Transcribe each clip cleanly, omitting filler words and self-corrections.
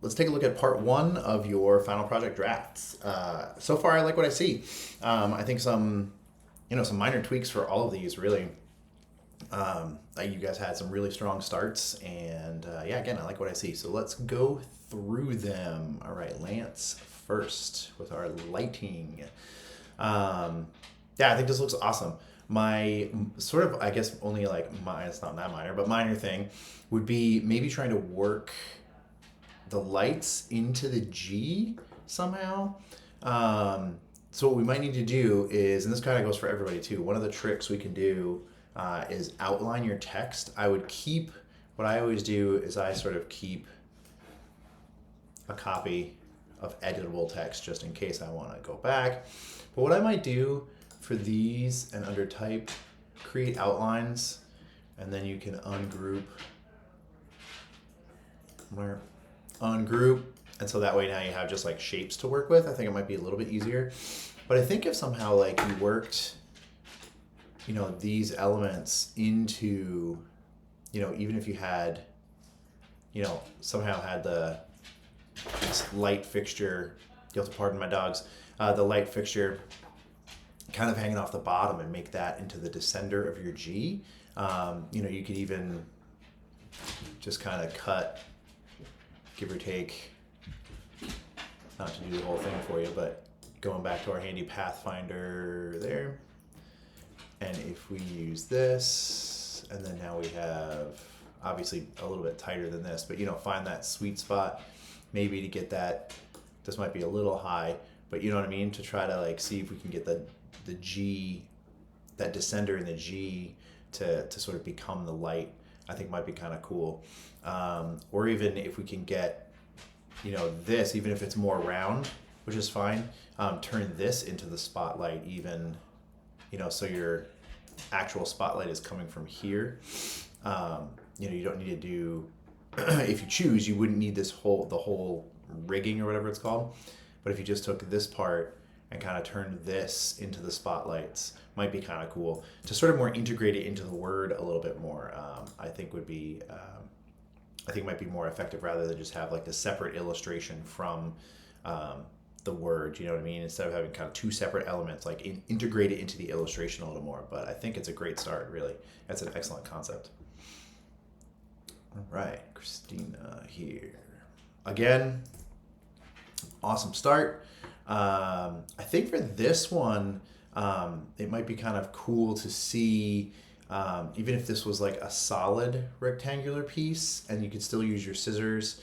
let's take a look at part one of your final project drafts. So far, I like what I see. I think some minor tweaks for all of these really. You guys had some really strong starts, and yeah, again, I like what I see. So let's go through them. All right, Lance first with our lighting. Yeah, I think this looks awesome. My sort of, I guess, only like it's not that minor, but minor thing would be maybe trying to work the lights into the G somehow. So what we might need to do is, and this kind of goes for everybody too, one of the tricks we can do is outline your text. What I always do is I sort of keep a copy of editable text just in case I want to go back. But what I might do for these and under type, create outlines, and then you can ungroup, and so that way now you have just like shapes to work with. I think it might be a little bit easier. But I think if somehow like you worked, these elements into, even if you had, somehow had this light fixture, you'll have to pardon my dogs, the light fixture kind of hanging off the bottom and make that into the descender of your G. You could even just kind of cut, give or take, not to do the whole thing for you, but going back to our handy Pathfinder there. And if we use this, and then now we have, obviously a little bit tighter than this, but find that sweet spot, maybe to get that, this might be a little high, but you know what I mean? To try to like see if we can get the G, that descender in the G to sort of become the light, I think might be kind of cool. Or even if we can get, this, even if it's more round, which is fine, turn this into the spotlight even, so your actual spotlight is coming from here. You don't need to do, if you choose, you wouldn't need the whole rigging or whatever it's called. But if you just took this part and kind of turned this into the spotlights, might be kind of cool to sort of more integrate it into the word a little bit more. I think might be more effective rather than just have like the separate illustration from the word, you know what I mean? Instead of having kind of two separate elements, like integrate it into the illustration a little more. But I think it's a great start, really. That's an excellent concept. All right, Christina here. Again, awesome start. I think for this one, it might be kind of cool to see, even if this was like a solid rectangular piece and you could still use your scissors,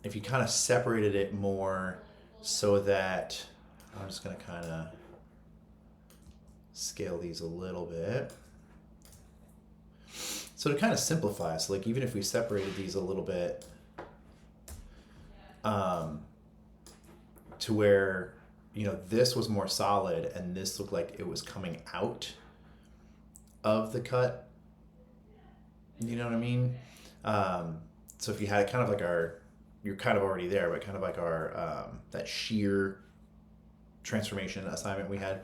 if you kind of separated it more so that, I'm just going to kind of scale these a little bit. So to kind of simplify, so like even if we separated these a little bit, to where, this was more solid and this looked like it was coming out of the cut. You know what I mean? So if you had kind of like you're kind of already there, but kind of like our, that shear transformation assignment we had,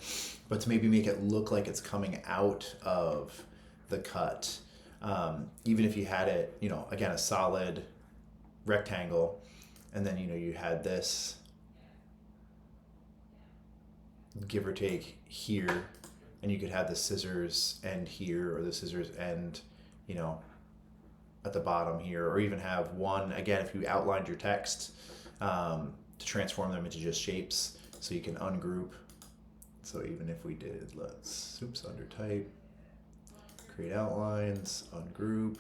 but to maybe make it look like it's coming out of the cut. Even if you had it, again, a solid rectangle, and then, you had this, give or take here, and you could have the scissors end here or the scissors end, at the bottom here, or even have one, again, if you outlined your text, to transform them into just shapes, so you can ungroup. So even if we did, under type, create outlines, ungroup.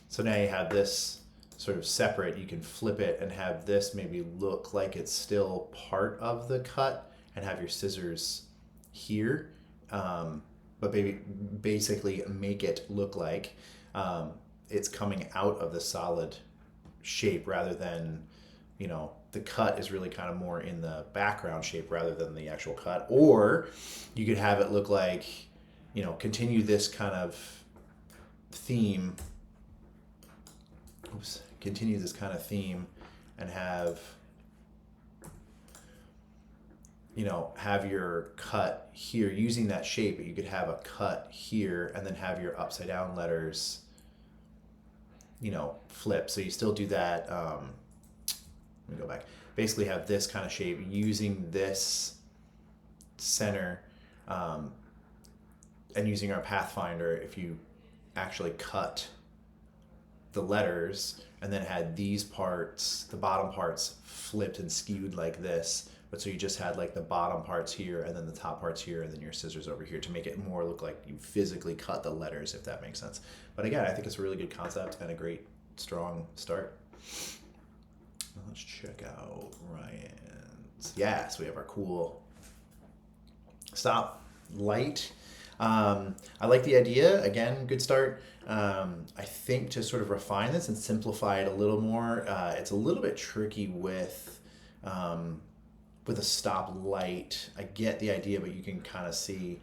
So now you have this sort of separate, you can flip it and have this maybe look like it's still part of the cut and have your scissors here, but basically make it look like it's coming out of the solid shape rather than, the cut is really kind of more in the background shape rather than the actual cut. Or you could have it look like, continue this kind of theme. Continue this kind of theme and have, have your cut here using that shape, but you could have a cut here and then have your upside down letters flip. So you still do that. Let me go back. Basically have this kind of shape using this center, and using our Pathfinder. If you actually cut the letters and then had these parts, the bottom parts flipped and skewed like this, but so you just had like the bottom parts here and then the top parts here and then your scissors over here to make it more look like you physically cut the letters, if that makes sense. But again, I think it's a really good concept and a great strong start. Let's check out Ryanne's. Yes, we have our cool stop light. I like the idea. Again, good start. I think to sort of refine this and simplify it a little more, it's a little bit tricky with a stop light. I get the idea, but you can kind of see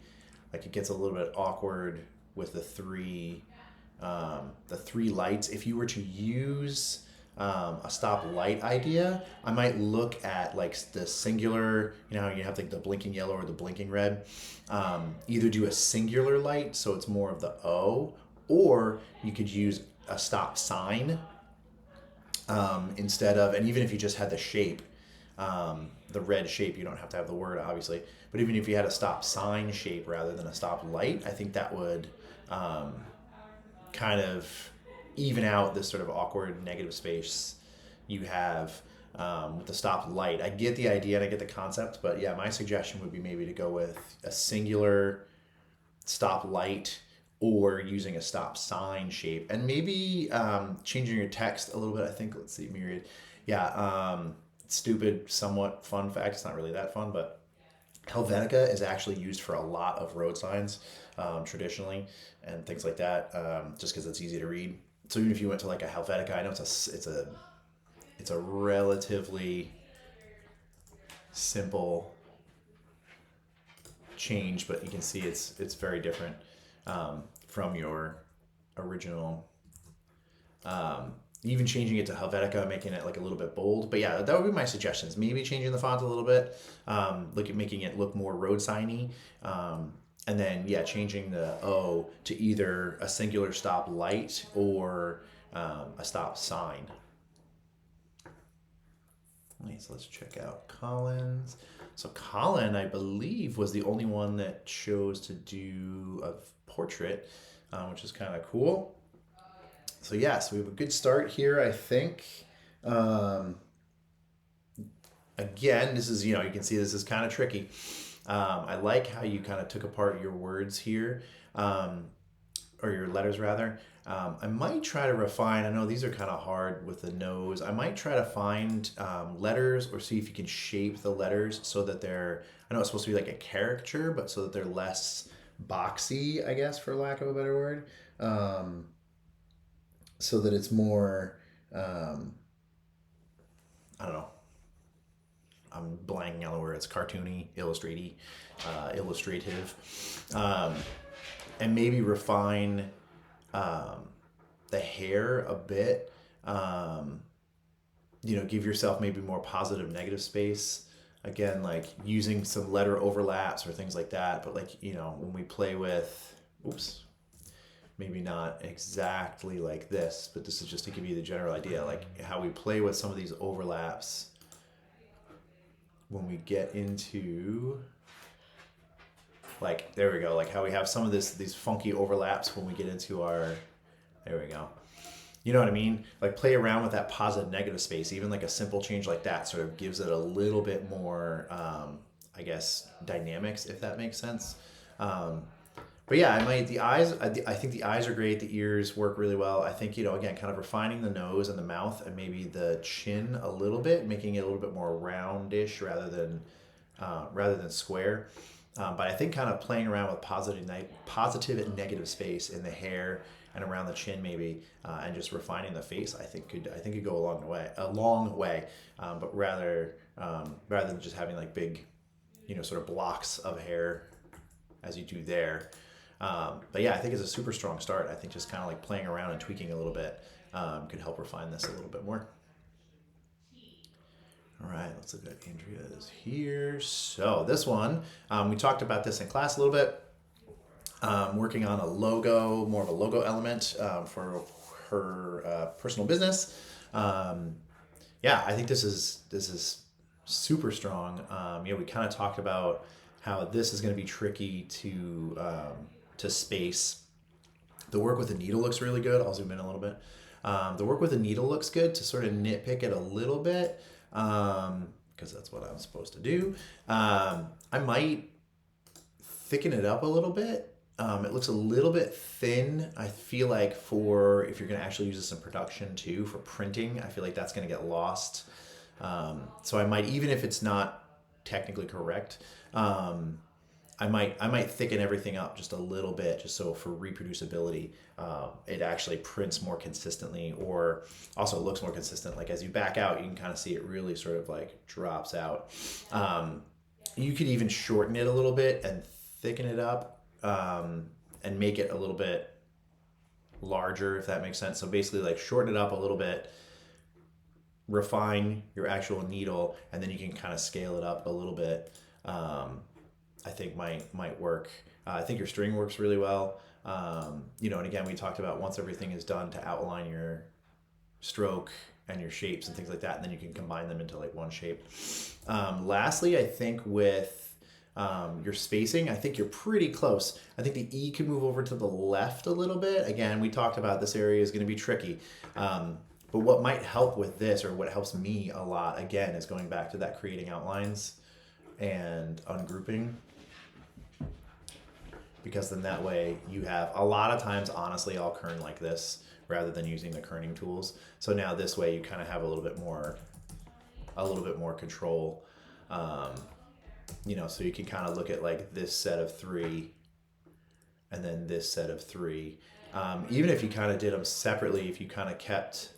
like it gets a little bit awkward with the three lights. If you were to use a stop light idea, I might look at like the singular, how you have like the blinking yellow or the blinking red. Either do a singular light, so it's more of the O, or you could use a stop sign instead of, and even if you just had the shape, the red shape, you don't have to have the word obviously, but even if you had a stop sign shape rather than a stop light, I think that would kind of even out this sort of awkward negative space you have with the stop light. I get the idea and I get the concept, but yeah, my suggestion would be maybe to go with a singular stop light or using a stop sign shape, and maybe changing your text a little bit. I think, let's see, myriad. Yeah, stupid, somewhat fun fact. It's not really that fun, but Helvetica is actually used for a lot of road signs traditionally and things like that, just because it's easy to read. So even if you went to like a Helvetica, I know it's a relatively simple change, but you can see it's very different from your original. Even changing it to Helvetica, making it like a little bit bold. But yeah, that would be my suggestions. Maybe changing the font a little bit, look at making it look more road signy. And then, yeah, changing the O to either a singular stop light or a stop sign. Okay, so let's check out Collin's. So Collin, I believe, was the only one that chose to do a portrait, which is kind of cool. So yeah, so we have a good start here, I think. Again, this is, you can see this is kind of tricky. I like how you kind of took apart your words here, or your letters rather. I might try to refine, I know these are kind of hard with the nose. I might try to find letters or see if you can shape the letters so that they're, I know it's supposed to be like a caricature, but so that they're less boxy, I guess, for lack of a better word. So that it's more, I don't know. I'm blanking on the word. It's cartoony, illustrative, and maybe refine the hair a bit. Give yourself maybe more positive, negative space. Again, like using some letter overlaps or things like that. But like when we play with, maybe not exactly like this, but this is just to give you the general idea, like how we play with some of these overlaps. When we get into, like, there we go, like how we have some of these funky overlaps when we get into our, there we go. You know what I mean? Like play around with that positive negative space. Even like a simple change like that sort of gives it a little bit more, I guess, dynamics, if that makes sense. But yeah, the eyes, I think the eyes are great. The ears work really well. I think, again, kind of refining the nose and the mouth and maybe the chin a little bit, making it a little bit more roundish rather than square. But I think kind of playing around with positive and negative space in the hair and around the chin maybe, and just refining the face, I think could go a long way. But rather than just having like big, sort of blocks of hair as you do there. But yeah, I think it's a super strong start. I think just kind of like playing around and tweaking a little bit could help refine this a little bit more. All right, let's look at Andrea's here. So this one, we talked about this in class a little bit. Working on a logo, more of a logo element for her personal business. Yeah, I think this is super strong. We kind of talked about how this is going to be tricky to space. The work with the needle looks really good. I'll zoom in a little bit. The work with the needle looks good to sort of nitpick it a little bit, because that's what I'm supposed to do. I might thicken it up a little bit. It looks a little bit thin. I feel like if you're going to actually use this in production too, for printing, I feel like that's going to get lost. So I might, even if it's not technically correct, I might thicken everything up just a little bit, just so for reproducibility, it actually prints more consistently, or also looks more consistent. Like as you back out, you can kind of see it really sort of like drops out. You could even shorten it a little bit and thicken it up, and make it a little bit larger, if that makes sense. So basically like shorten it up a little bit, refine your actual needle, and then you can kind of scale it up a little bit. I think might work. I think your string works really well. And again, we talked about once everything is done to outline your stroke and your shapes and things like that, and then you can combine them into like one shape. Lastly, I think with your spacing, I think you're pretty close. I think the E can move over to the left a little bit. Again, we talked about this area is going to be tricky. But what might help with this, or what helps me a lot, again, is going back to that creating outlines and ungrouping. Because then that way you have, a lot of times, honestly, I'll kern like this rather than using the kerning tools. So now this way you kind of have a little bit more control. So you can kind of look at like this set of 3 and then this set of 3. Even if you kind of did them separately, if you kind of kept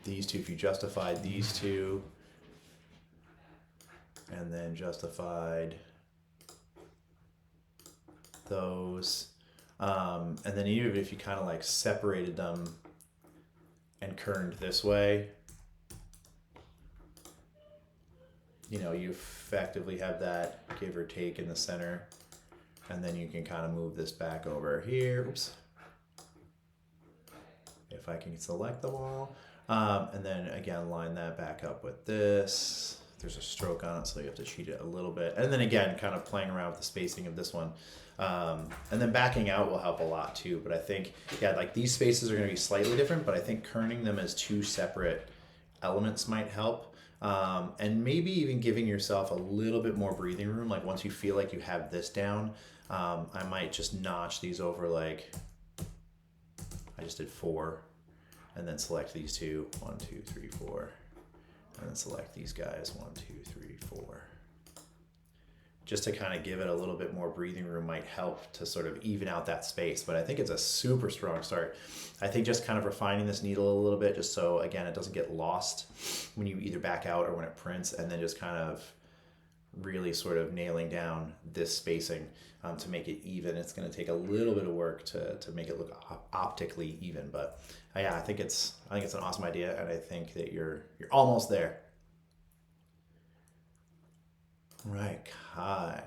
these two, if you justified these two and then justified those, and then even if you kind of like separated them and kerned this way, you effectively have that give or take in the center, and then you can kind of move this back over here. Oops. If I can select them all. And then again, line that back up with this. There's a stroke on it, so you have to cheat it a little bit. And then again, kind of playing around with the spacing of this one. And then backing out will help a lot too. But I think, like these spaces are going to be slightly different, but I think kerning them as 2 separate elements might help. And maybe even giving yourself a little bit more breathing room. Like once you feel like you have this down, I might just notch these over, like I just did 4, and then select these 2, 1, 2, 3, 4, and then select these guys, 1, 2, 3, 4. Just to kind of give it a little bit more breathing room might help to sort of even out that space. But I think it's a super strong start. I think just kind of refining this needle a little bit, just so, again, it doesn't get lost when you either back out or when it prints, and then just kind of really sort of nailing down this spacing to make it even. It's going to take a little bit of work to make it look optically even. But I think it's an awesome idea, and I think that you're almost there. Right, Kai.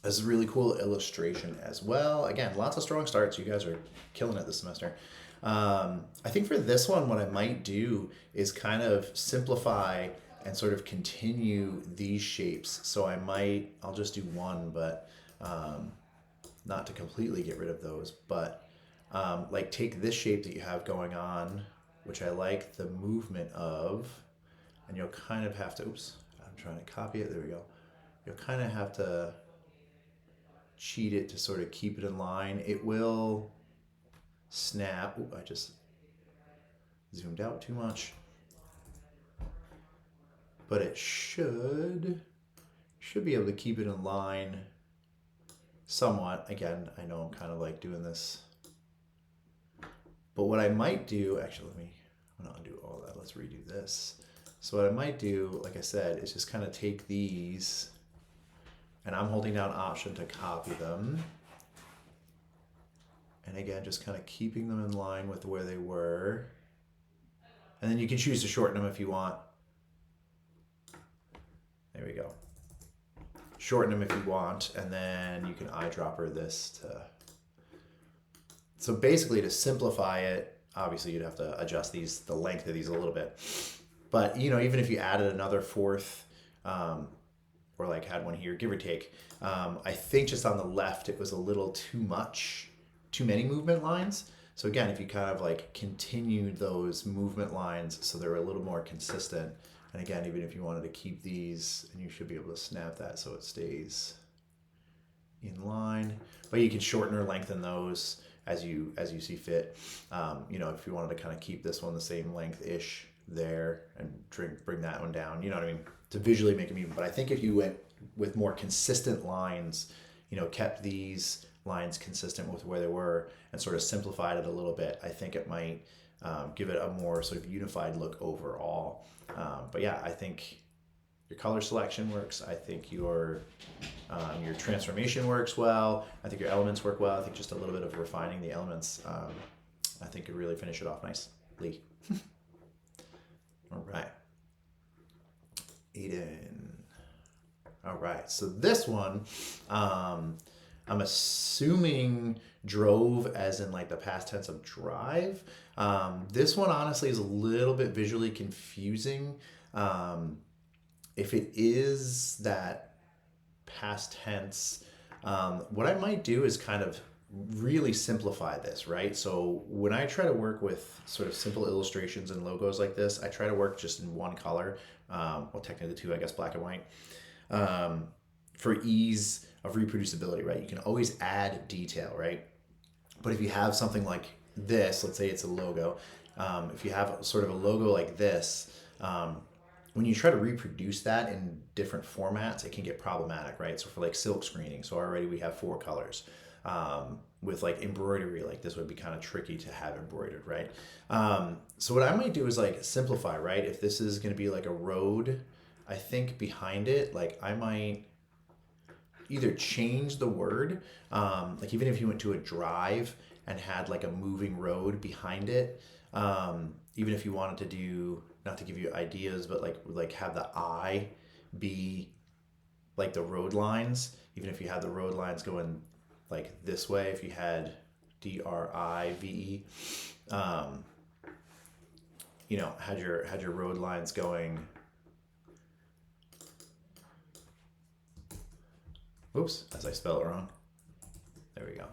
This is a really cool illustration as well. Again, lots of strong starts. You guys are killing it this semester. I think for this one, what I might do is kind of simplify and sort of continue these shapes. So I'll just do one, but not to completely get rid of those. But like take this shape that you have going on, which I like the movement of, and you'll kind of have to, oops, I'm trying to copy it, there we go. You'll kind of have to cheat it to sort of keep it in line. It will snap. Ooh, I just zoomed out too much. But it should be able to keep it in line somewhat. Again, I know I'm kind of like doing this. But what I might do, actually, I'm gonna undo all that. Let's redo this. So what I might do, like I said, is just kind of take these, and I'm holding down Option to copy them. And again, just kind of keeping them in line with where they were. And then you can choose to shorten them if you want. There we go. shorten them if you want, and then you can eyedropper this to... So basically, to simplify it, obviously you'd have to adjust the length of these a little bit. But, you know, even if you added another fourth, or like had one here, give or take, I think just on the left it was a little too many movement lines. So again, if you kind of like continued those movement lines so they're a little more consistent, and again, even if you wanted to keep these, and you should be able to snap that so it stays in line, but you can shorten or lengthen those as you see fit. You know, if you wanted to kind of keep this one the same length-ish there and bring that one down, you know what I mean, to visually make them even. But I think if you went with more consistent lines, you know, kept these lines consistent with where they were and sort of simplified it a little bit, I think it might give it a more sort of unified look overall. But yeah, I think your color selection works. I think your transformation works well. I think your elements work well. I think just a little bit of refining the elements, I think could really finish it off nicely. All right. Aidan. All right. So this one, I'm assuming drove as in like the past tense of drive. This one honestly is a little bit visually confusing. If it is that past tense, what I might do is kind of really simplify this, right? So when I try to work with sort of simple illustrations and logos like this, I try to work just in one color, well, technically two, I guess, black and white, for ease of reproducibility, right? You can always add detail, right? But if you have something like this, let's say it's a logo, if you have sort of a logo like this, when you try to reproduce that in different formats, it can get problematic, right? So for like silk screening, so already we have 4 colors. With like embroidery, like this would be kind of tricky to have embroidered, right? So what I might do is like simplify, right? If this is going to be like a road, I think behind it, like I might either change the word, like even if you went to a drive and had like a moving road behind it, even if you wanted to do, not to give you ideas, but like have the I be like the road lines, even if you had the road lines going like this way, if you had DRIVE, you know, had your road lines going, oops, as I spell it wrong. There we go.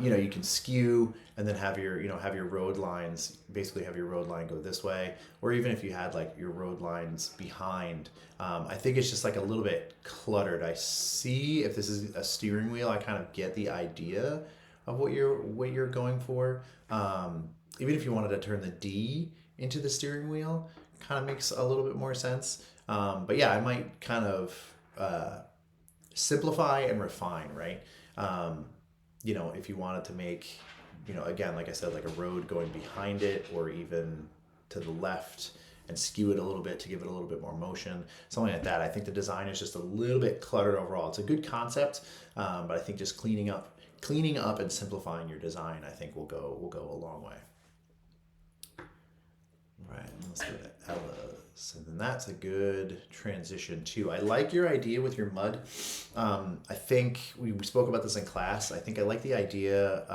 You know, you can skew and then have your, you know, have your road lines, basically have your road line go this way, or even if you had like your road lines behind, I think it's just like a little bit cluttered. I see if this is a steering wheel, I kind of get the idea of what you're going for. Even if you wanted to turn the D into the steering wheel, kind of makes a little bit more sense. But yeah, I might kind of simplify and refine, right? You know, if you wanted to make, you know, again, like I said, like a road going behind it or even to the left and skew it a little bit to give it a little bit more motion, something like that. I think the design is just a little bit cluttered overall. It's a good concept, but I think just cleaning up and simplifying your design, I think will go a long way. All right, let's go to Ella's, and then that's a good transition too. I like your idea with your mud. I think we spoke about this in class. I think I like the idea,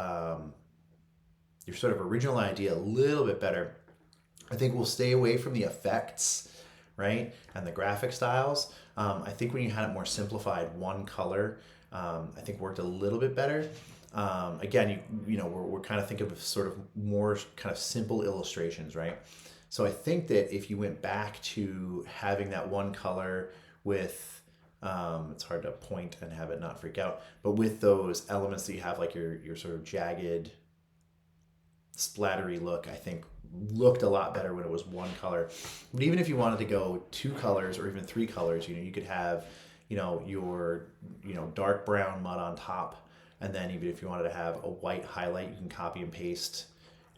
your sort of original idea, a little bit better. I think we'll stay away from the effects, right, and the graphic styles. I think when you had it more simplified, one color, I think worked a little bit better. Again, you know, we're kind of thinking of sort of more kind of simple illustrations, right? So I think that if you went back to having that one color with, it's hard to point and have it not freak out, but with those elements that you have, like your sort of jagged, splattery look, I think looked a lot better when it was one color. But even if you wanted to go 2 colors or even 3 colors, you know, you could have, you know, your, you know, dark brown mud on top, and then even if you wanted to have a white highlight, you can copy and paste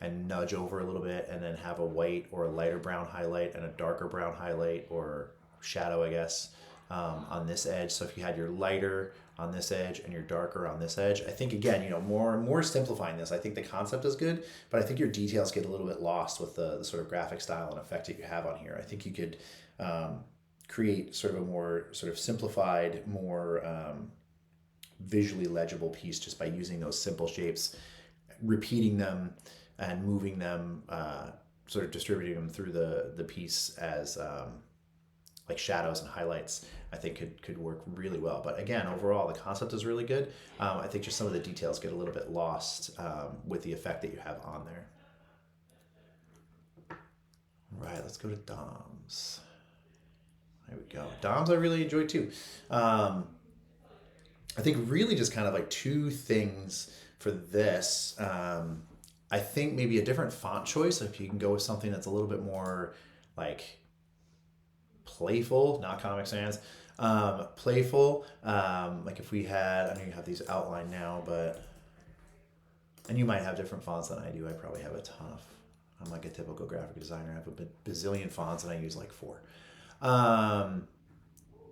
and nudge over a little bit and then have a white or a lighter brown highlight and a darker brown highlight or shadow, I guess, on this edge. So if you had your lighter on this edge and your darker on this edge, I think, again, you know, more simplifying this. I think the concept is good, but I think your details get a little bit lost with the sort of graphic style and effect that you have on here. I think you could create sort of a more sort of simplified, more visually legible piece just by using those simple shapes, repeating them and moving them, sort of distributing them through the piece as like shadows and highlights, I think could work really well. But again, overall, the concept is really good. I think just some of the details get a little bit lost with the effect that you have on there. All right, let's go to DOMs. There we go. DOMs I really enjoy too. I think really just kind of like two things for this. I think maybe a different font choice, if you can go with something that's a little bit more like playful, not Comic Sans, playful. Like if we had, I know you have these outlined now, but, and you might have different fonts than I do. I probably have a ton of, I'm like a typical graphic designer. I have a bazillion fonts and I use like 4.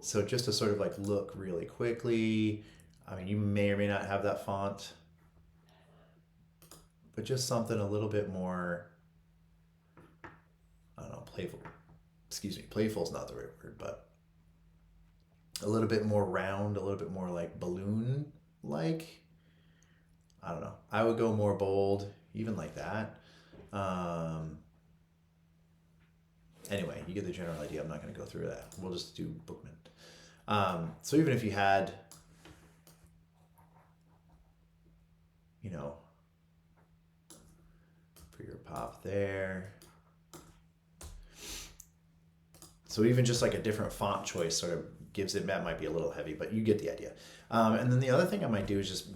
So just to sort of like look really quickly, I mean, you may or may not have that font, but just something a little bit more, I don't know, playful. Excuse me, playful is not the right word, but a little bit more round, a little bit more like balloon-like. I don't know. I would go more bold, even like that. Anyway, you get the general idea. I'm not going to go through that. We'll just do Bookman. So even if you had, you know, for your pop there. So even just like a different font choice sort of gives it, that might be a little heavy, but you get the idea. And then the other thing I might do is just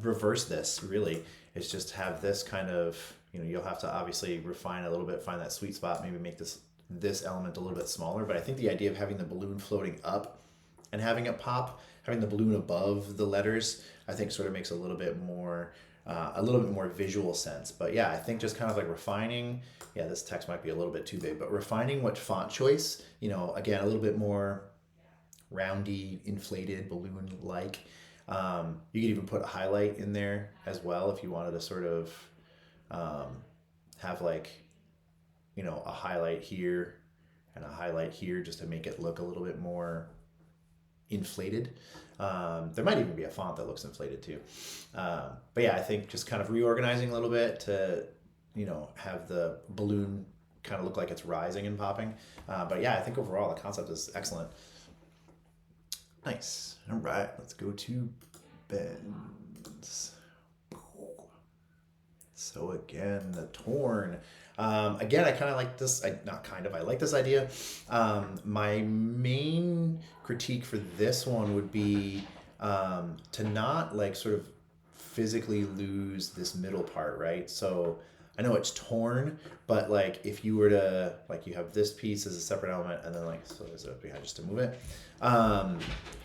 reverse this, really. Is just have this kind of, you know, you'll have to obviously refine a little bit, find that sweet spot, maybe make this element a little bit smaller. But I think the idea of having the balloon floating up and having it pop, having the balloon above the letters, I think sort of makes a little bit more visual sense. But yeah, I think just kind of like refining, yeah, this text might be a little bit too big, but refining what font choice, you know, again, a little bit more roundy, inflated, balloon-like. You could even put a highlight in there as well if you wanted to sort of have like, you know, a highlight here and a highlight here just to make it look a little bit more inflated. There might even be a font that looks inflated too. But yeah, I think just kind of reorganizing a little bit to, you know, have the balloon kind of look like it's rising and popping. But yeah, I think overall the concept is excellent. Nice. All right, let's go to bends. So again, the torn. Again, I kind of like this, I like this idea. My main critique for this one would be to not like sort of physically lose this middle part, right? So I know it's torn, but like if you were to, like you have this piece as a separate element and then like, so there's a behind just to move it.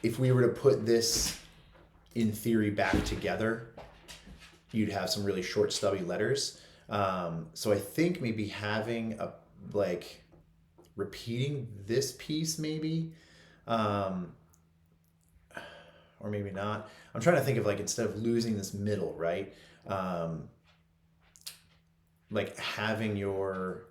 If we were to put this in theory back together, you'd have some really short stubby letters. So I think maybe having a, like repeating this piece maybe, or maybe not. I'm trying to think of like, instead of losing this middle, right? Like having your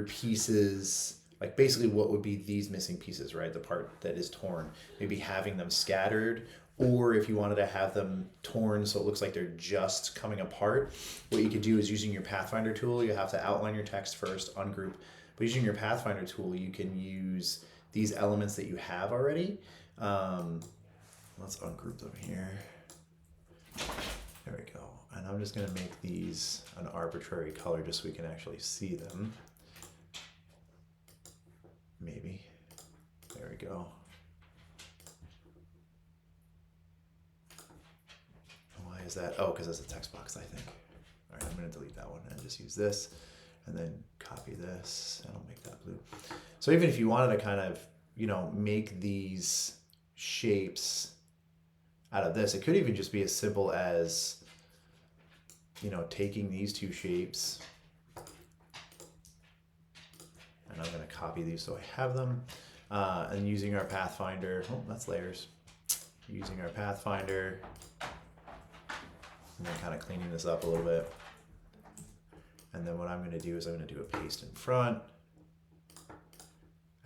pieces, like basically what would be these missing pieces, right? The part that is torn, maybe having them scattered, or if you wanted to have them torn so it looks like they're just coming apart, what you could do is using your Pathfinder tool, you have to outline your text first, ungroup, but using your Pathfinder tool, you can use these elements that you have already. Let's ungroup them here. There we go. And I'm just going to make these an arbitrary color just so we can actually see them. Maybe. There we go. Why is that? Oh, because that's a text box, I think. All right, I'm going to delete that one and just use this and then copy this and I'll make that blue. So even if you wanted to kind of, you know, make these shapes out of this, it could even just be as simple as, you know, taking these two shapes and I'm going to copy these so I have them, and using our Pathfinder, oh, that's layers, using our Pathfinder, and then kind of cleaning this up a little bit. And then what I'm going to do is I'm going to do a paste in front,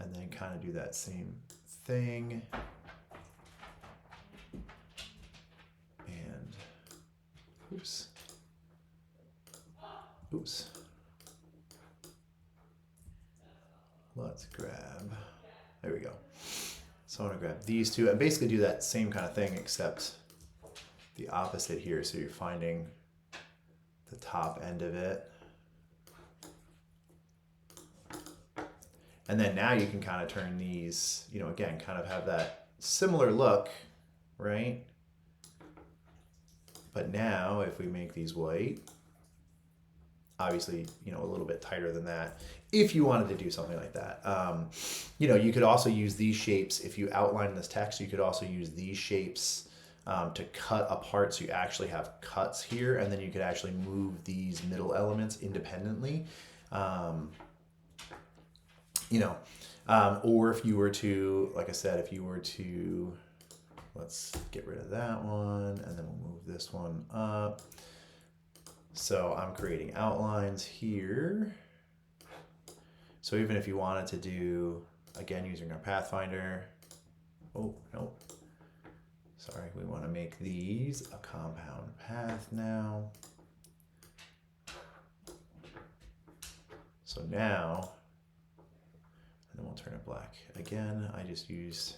And then kind of do that same thing. And oops. Oops. Let's grab, there we go. So I want to grab these two and basically do that same kind of thing except the opposite here. So you're finding the top end of it. And then now you can kind of turn these, you know, again, kind of have that similar look, right? But now if we make these white, obviously, you know, a little bit tighter than that, if you wanted to do something like that. You know, you could also use these shapes. If you outline this text, you could also use these shapes to cut apart. So you actually have cuts here, and then you could actually move these middle elements independently. You know, or if you were to, like I said, if you were to, let's get rid of that one, and then we'll move this one up. So I'm creating outlines here. So even if you wanted to do, again, using our Pathfinder, oh, no, sorry, we want to make these a compound path now. So now, and then we'll turn it black. Again, I just used,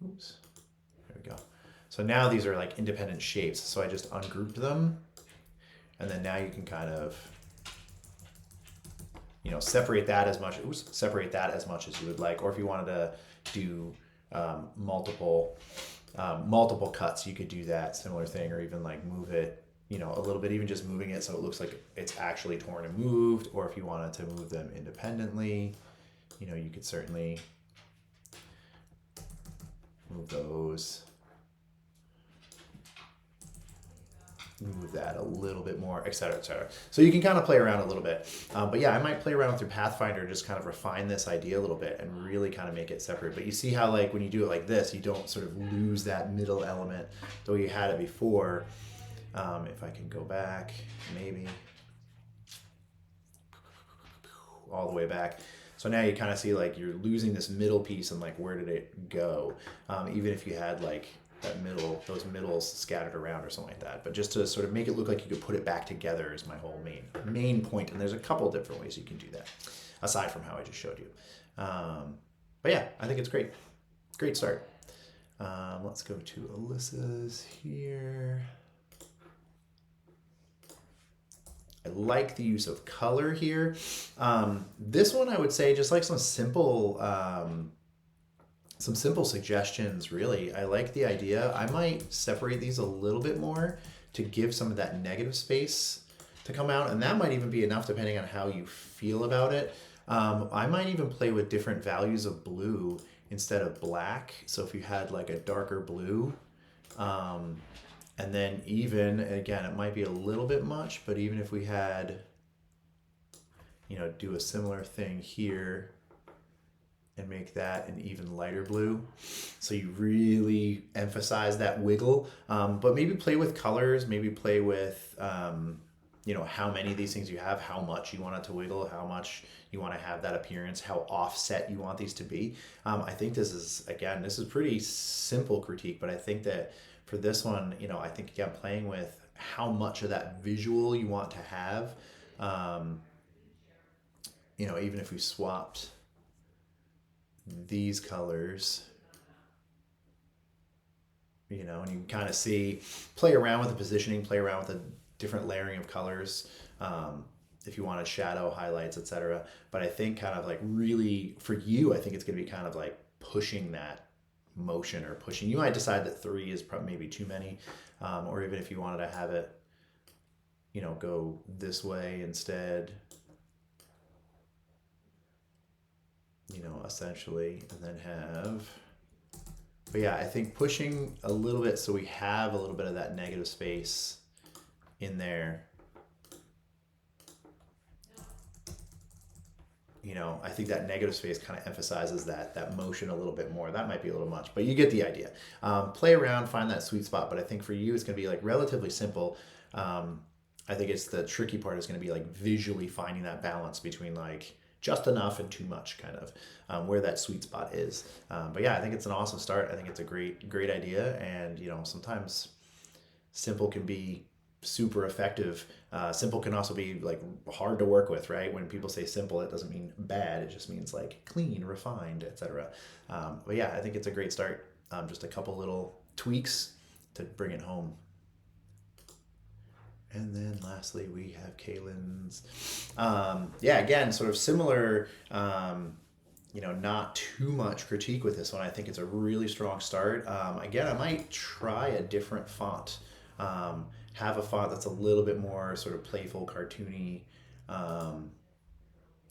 oops, there we go. So now these are like independent shapes. So I just ungrouped them. And then now you can kind of, you know, separate that as much as you would like. Or if you wanted to do multiple cuts, you could do that similar thing, or even like move it, you know, a little bit, even just moving it so it looks like it's actually torn and moved. Or if you wanted to move them independently, you know, you could certainly move those. Move that a little bit more, et cetera, et cetera. So you can kind of play around a little bit. But yeah, I might play around with your Pathfinder, just kind of refine this idea a little bit and really kind of make it separate. But you see how like when you do it like this, you don't sort of lose that middle element the way you had it before. If I can go back, maybe all the way back. So now you kind of see like you're losing this middle piece and like where did it go? Even if you had like that middle, those middles scattered around or something like that. But just to sort of make it look like you could put it back together is my whole main point. And there's a couple of different ways you can do that, aside from how I just showed you. But yeah, I think it's great. Great start. Let's go to Alyssa's here. I like the use of color here. This one I would say just like some simple suggestions, really. I like the idea. I might separate these a little bit more to give some of that negative space to come out, and that might even be enough depending on how you feel about it. I might even play with different values of blue instead of black. So if you had like a darker blue, and then even, again, it might be a little bit much, but even if we had, you know, do a similar thing here, and make that an even lighter blue. So you really emphasize that wiggle, but maybe play with colors, maybe play with, you know, how many of these things you have, how much you want it to wiggle, how much you want to have that appearance, how offset you want these to be. I think this is, again, this is pretty simple critique, but I think that for this one, you know, I think, again, playing with how much of that visual you want to have, you know, even if we swapped these colors, you know, and you can kind of see, play around with the positioning, play around with the different layering of colors, if you wanted shadow, highlights, etc. But I think kind of like really, for you, I think it's going to be kind of like pushing that motion, or pushing. You might decide that 3 is probably maybe too many, or even if you wanted to have it, you know, go this way instead, you know, essentially, and then have, but yeah, I think pushing a little bit so we have a little bit of that negative space in there. You know, I think that negative space kind of emphasizes that motion a little bit more. That might be a little much, but you get the idea. Play around, find that sweet spot, but I think for you, it's going to be like relatively simple. I think it's the tricky part is going to be like visually finding that balance between like just enough and too much, kind of where that sweet spot is. But yeah, I think it's an awesome start. I think it's a great idea. And, you know, sometimes simple can be super effective. Simple can also be like hard to work with, right? When people say simple, it doesn't mean bad. It just means like clean, refined, etc. But yeah, I think it's a great start. Just a couple little tweaks to bring it home. And then lastly, we have Kaelyn's. Yeah, again, sort of similar, you know, not too much critique with this one. I think it's a really strong start. Again, I might try a different font. Have a font that's a little bit more sort of playful, cartoony.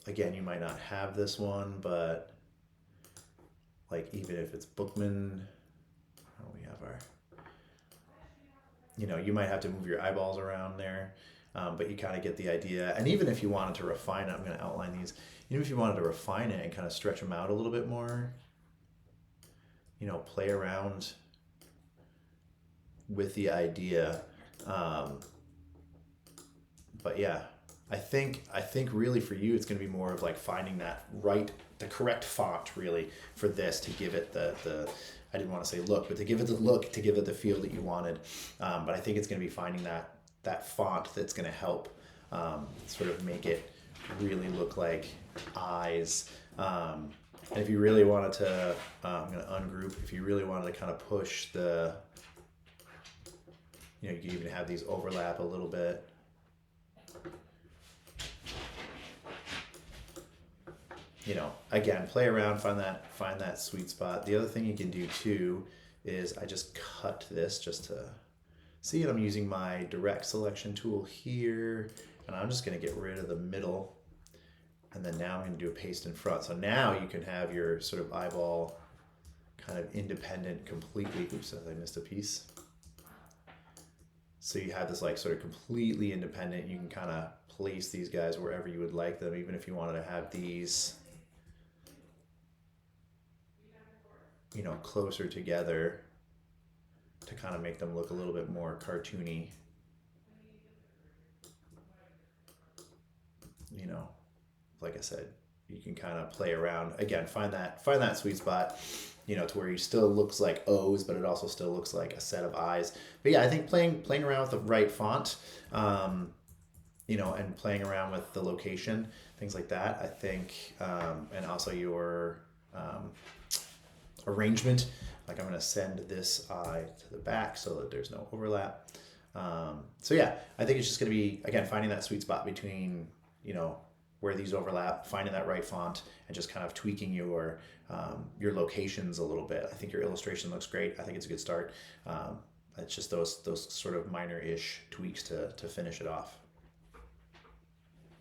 Again, you might not have this one, but like even if it's Bookman, oh, we have our, you know, you might have to move your eyeballs around there, but you kind of get the idea. And even if you wanted to refine it, I'm going to outline these. Even if you wanted to refine it and kind of stretch them out a little bit more, you know, play around with the idea. But yeah, I think really for you, it's going to be more of like finding the correct font really for this to give it the I didn't want to say look, but to give it the look, to give it the feel that you wanted. But I think it's going to be finding that font that's going to help sort of make it really look like eyes. And if you really wanted to, I'm going to ungroup. If you really wanted to kind of push the, you know, you can even have these overlap a little bit. You know, again, play around, find that sweet spot. The other thing you can do too is I just cut this just to see it. I'm using my direct selection tool here, and I'm just going to get rid of the middle. And then now I'm going to do a paste in front. So now you can have your sort of eyeball kind of independent completely. Oops, I missed a piece. So you have this like sort of completely independent. You can kind of place these guys wherever you would like them, even if you wanted to have these, you know, closer together to kind of make them look a little bit more cartoony. You know, like I said, you can kind of play around. Again, find that sweet spot, you know, to where you still looks like O's, but it also still looks like a set of eyes. But yeah, I think playing around with the right font, you know, and playing around with the location, things like that, I think, and also your arrangement. Like I'm going to send this eye to the back so that there's no overlap. So yeah, I think it's just going to be, again, finding that sweet spot between, you know, where these overlap, finding that right font, and just kind of tweaking your locations a little bit. I think your illustration looks great. I think it's a good start. It's just those sort of minor-ish tweaks to finish it off.